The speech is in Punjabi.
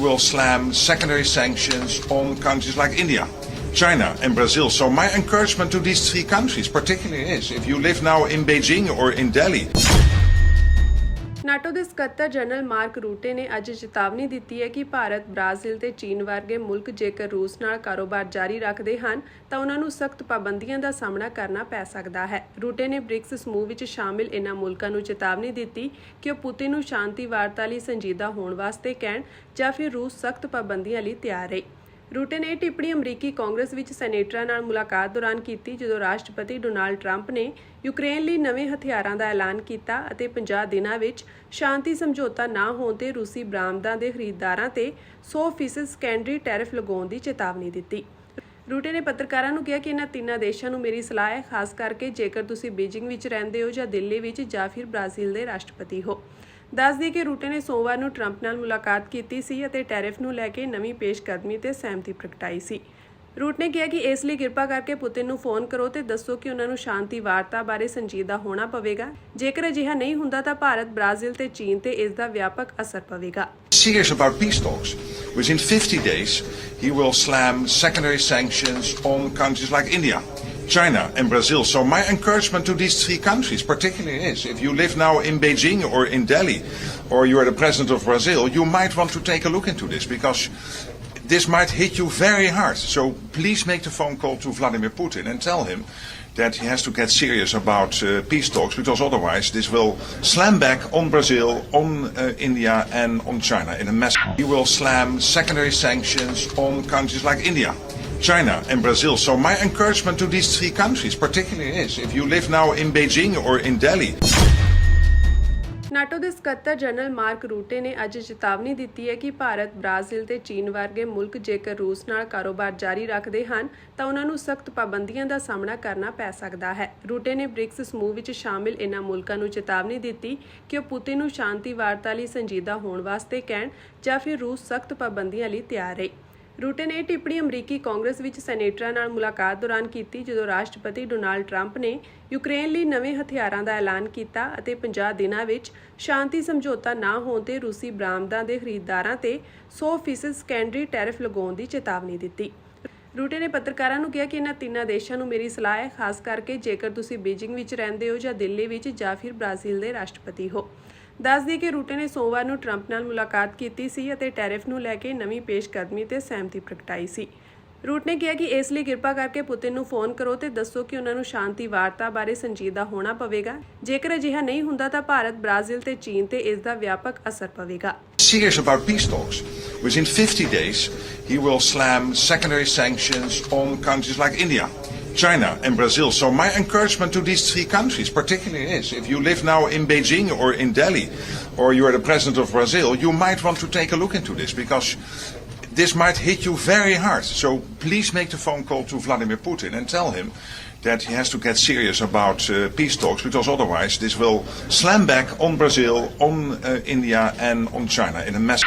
will slam secondary sanctions on countries like India, China and Brazil. So my encouragement to these three countries particularly is, if you live now in Beijing or in Delhi, NATO ਦੇ ਸਕੱਤਰ ਜਨਰਲ ਮਾਰਕ ਰੂਟੇ ਨੇ ਅੱਜ ਚੇਤਾਵਨੀ ਦਿੱਤੀ ਹੈ ਕਿ ਭਾਰਤ, ਬ੍ਰਾਜ਼ੀਲ ਤੇ ਚੀਨ ਵਰਗੇ ਮੁਲਕ ਜੇਕਰ ਰੂਸ ਨਾਲ ਕਾਰੋਬਾਰ ਜਾਰੀ ਰੱਖਦੇ ਹਨ ਤਾਂ ਉਹਨਾਂ ਨੂੰ ਸਖਤ ਪਾਬੰਦੀਆਂ ਦਾ ਸਾਹਮਣਾ ਕਰਨਾ ਪੈ ਸਕਦਾ ਹੈ। ਰੂਟੇ ਨੇ ਬ੍ਰਿਕਸ ਸਮੂਹ ਵਿੱਚ ਸ਼ਾਮਿਲ ਇਨ੍ਹਾਂ ਮੁਲਕਾਂ ਨੂੰ ਚੇਤਾਵਨੀ ਦਿੱਤੀ ਕਿ ਉਹ ਪੁਤਿਨ ਨੂੰ ਸ਼ਾਂਤੀ ਵਾਰਤਾ ਲਈ ਸੰਜੀਦਾ ਹੋਣ ਵਾਸਤੇ ਕਹਿਣ ਜਾਂ ਫਿਰ ਰੂਸ ਸਖਤ ਪਾਬੰਦੀਆਂ ਲਈ ਤਿਆਰ ਰਹੇ। ਰੂਟੇ ਨੇ ਇਹ ਟਿੱਪਣੀ ਅਮਰੀਕੀ ਕਾਂਗਰਸ ਵਿੱਚ ਸੈਨੇਟਰਾਂ ਨਾਲ ਮੁਲਾਕਾਤ ਦੌਰਾਨ ਕੀਤੀ ਜਦੋਂ ਰਾਸ਼ਟਰਪਤੀ ਡੋਨਾਲਡ ਟਰੰਪ ਨੇ ਯੂਕਰੇਨ ਲਈ ਨਵੇਂ ਹਥਿਆਰਾਂ ਦਾ ਐਲਾਨ ਕੀਤਾ ਅਤੇ 50 ਦਿਨਾਂ ਵਿੱਚ ਸ਼ਾਂਤੀ ਸਮਝੌਤਾ ਨਾ ਹੋਣ ਤੇ ਰੂਸੀ ਬਰਾਮਦਾਂ ਦੇ ਖਰੀਦਦਾਰਾਂ ਤੇ 100% ਸੈਕੰਡਰੀ ਟੈਰਿਫ ਲਗਾਉਣ ਦੀ ਚੇਤਾਵਨੀ ਦਿੱਤੀ। ਰੂਟੇ ਨੇ ਪੱਤਰਕਾਰਾਂ ਨੂੰ ਕਿਹਾ ਕਿ ਇਹਨਾਂ ਤਿੰਨਾਂ ਦੇਸ਼ਾਂ ਨੂੰ ਮੇਰੀ ਸਲਾਹ ਹੈ, ਖਾਸ ਕਰਕੇ ਜੇਕਰ ਤੁਸੀਂ ਬੀਜਿੰਗ ਵਿੱਚ ਰਹਿੰਦੇ ਹੋ ਜਾਂ ਦਿੱਲੀ ਵਿੱਚ ਜਾਂ ਫਿਰ ਬ੍ਰਾਜ਼ੀਲ ਦੇ ਰਾਸ਼ਟਰਪਤੀ ਹੋ। ਦੱਸ ਦਈਏ ਕਿ ਰੂਟੇ ਨੇ ਸੋਮਵਾਰ ਨੂੰ ਟਰੰਪ ਨਾਲ ਮੁਲਾਕਾਤ ਕੀਤੀ ਸੀ ਅਤੇ ਟੈਰਿਫ ਨੂੰ ਲੈ ਕੇ ਨਵੀਂ ਪੇਸ਼ਕਦਮੀ ਤੇ ਸਹਿਮਤੀ ਪ੍ਰਗਟਾਈ ਸੀ। ਰੂਟ ਨੇ ਕਿਹਾ ਕਿ ਇਸ ਲਈ ਕਿਰਪਾ ਕਰਕੇ ਪੁਤਿਨ ਨੂੰ ਫੋਨ ਕਰੋ ਤੇ ਦੱਸੋ ਕਿ ਉਹਨਾਂ ਨੂੰ ਸ਼ਾਂਤੀ ਵਾਰਤਾ ਬਾਰੇ ਸੰਜੀਦਾ ਹੋਣਾ ਪਵੇਗਾ। ਜੇਕਰ ਅਜਿਹਾ ਨਹੀਂ ਹੁੰਦਾ ਤਾਂ ਭਾਰਤ, ਬ੍ਰਾਜ਼ੀਲ ਤੇ ਚੀਨ ਤੇ ਇਸ ਦਾ ਵਿਆਪਕ ਅਸਰ ਪਵੇਗਾ। Serious about peace talks. Within 50 days, he will slam secondary sanctions on countries like India, China and Brazil. So my encouragement to these three countries particularly is, if you live now in Beijing or in Delhi, or you are the president of Brazil, you might want to take a look into this, because this might hit you very hard. So please make the phone call to Vladimir Putin and tell him that he has to get serious about peace talks, because otherwise this will slam back on Brazil, on India and on China in a mess. He will slam secondary sanctions on countries like India, China and Brazil. So my encouragement to these three countries particularly is, if you live now in Beijing or in Delhi. NATO ਦੇ ਸਕੱਤਰ ਜਨਰਲ ਮਾਰਕ ਰੂਟੇ ਨੇ ਅੱਜ ਚੇਤਾਵਨੀ ਦਿੱਤੀ ਹੈ ਕਿ ਭਾਰਤ, ਬ੍ਰਾਜ਼ੀਲ ਤੇ ਚੀਨ ਵਰਗੇ ਮੁਲਕ ਜੇਕਰ ਰੂਸ ਨਾਲ ਕਾਰੋਬਾਰ ਜਾਰੀ ਰੱਖਦੇ ਹਨ ਤਾਂ ਉਹਨਾਂ ਨੂੰ ਸਖਤ ਪਾਬੰਦੀਆਂ ਦਾ ਸਾਹਮਣਾ ਕਰਨਾ ਪੈ ਸਕਦਾ ਹੈ। ਰੂਟੇ ਨੇ ਬ੍ਰਿਕਸ ਸਮੂਹ ਵਿੱਚ ਸ਼ਾਮਿਲ ਇਨ੍ਹਾਂ ਮੁਲਕਾਂ ਨੂੰ ਚੇਤਾਵਨੀ ਦਿੱਤੀ ਕਿ ਉਹ ਪੁਤਿਨ ਨੂੰ ਸ਼ਾਂਤੀ ਵਾਰਤਾ ਲਈ ਸੰਜੀਦਾ ਹੋਣ ਵਾਸਤੇ ਕਹਿਣ ਜਾਂ ਫਿਰ ਰੂਸ ਸਖਤ ਪਾਬੰਦੀਆਂ ਲਈ ਤਿਆਰ ਰਹੇ। ਰੂਟੇ ਨੇ ਇਹ ਟਿੱਪਣੀ ਅਮਰੀਕੀ ਕਾਂਗਰਸ ਵਿੱਚ ਸੈਨੇਟਰਾਂ ਨਾਲ ਮੁਲਾਕਾਤ ਦੌਰਾਨ ਕੀਤੀ ਜਦੋਂ ਰਾਸ਼ਟਰਪਤੀ ਡੋਨਾਲਡ ਟਰੰਪ ਨੇ ਯੂਕਰੇਨ ਲਈ ਨਵੇਂ ਹਥਿਆਰਾਂ ਦਾ ਐਲਾਨ ਕੀਤਾ ਅਤੇ 50 ਦਿਨਾਂ ਵਿੱਚ ਸ਼ਾਂਤੀ ਸਮਝੌਤਾ ਨਾ ਹੋਣ ਤੇ ਰੂਸੀ ਬਰਾਮਦਾਂ ਦੇ ਖਰੀਦਦਾਰਾਂ ਤੇ 100% ਸੈਕੰਡਰੀ ਟੈਰਿਫ ਲਗਾਉਣ ਦੀ ਚੇਤਾਵਨੀ ਦਿੱਤੀ। ਰੂਟੇ ਨੇ ਪੱਤਰਕਾਰਾਂ ਨੂੰ ਕਿਹਾ ਕਿ ਇਹਨਾਂ ਤਿੰਨਾਂ ਦੇਸ਼ਾਂ ਨੂੰ ਮੇਰੀ ਸਲਾਹ ਹੈ, ਖਾਸ ਕਰਕੇ ਜੇਕਰ ਤੁਸੀਂ ਬੀਜਿੰਗ ਵਿੱਚ ਰਹਿੰਦੇ ਹੋ ਜਾਂ ਦਿੱਲੀ ਵਿੱਚ ਜਾਂ ਫਿਰ ਬ੍ਰਾਜ਼ੀਲ ਦੇ ਰਾਸ਼ਟਰਪਤੀ ਹੋ। ਦੱਸ ਦਈਏ ਕਿ ਰੂਟੇ ਨੇ ਸੋਮਵਾਰ ਨੂੰ ਟਰੰਪ ਨਾਲ ਮੁਲਾਕਾਤ ਕੀਤੀ ਸੀ ਅਤੇ ਟੈਰਿਫ ਨੂੰ ਲੈ ਕੇ ਨਵੀਂ ਪੇਸ਼ਕਦਮੀ ਤੇ ਸਹਿਮਤੀ ਪ੍ਰਗਟਾਈ ਸੀ। ਰੂਟ ਨੇ ਕਿਹਾ ਕਿ ਇਸ ਲਈ ਕਿਰਪਾ ਕਰਕੇ ਪੁਤਿਨ ਨੂੰ ਫੋਨ ਕਰੋ ਤੇ ਦੱਸੋ ਕਿ ਉਹਨਾਂ ਨੂੰ ਸ਼ਾਂਤੀ ਵਾਰਤਾ ਬਾਰੇ ਸੰਜੀਦਾ ਹੋਣਾ ਪਵੇਗਾ। ਜੇਕਰ ਅਜਿਹਾ ਨਹੀਂ ਹੁੰਦਾ ਤਾਂ ਭਾਰਤ, ਬ੍ਰਾਜ਼ੀਲ ਤੇ ਚੀਨ ਤੇ ਇਸ ਦਾ ਵਿਆਪਕ ਅਸਰ ਪਵੇਗਾ। Serious about peace talks. Within 50 days, he will slam secondary sanctions on countries like India, China and Brazil. So my encouragement to these three countries particularly is, if you live now in Beijing or in Delhi, or you are the president of Brazil, you might want to take a look into this, because this might hit you very hard. So please make the phone call to Vladimir Putin and tell him that he has to get serious about peace talks, because otherwise this will slam back on Brazil, on India and on China in a mess.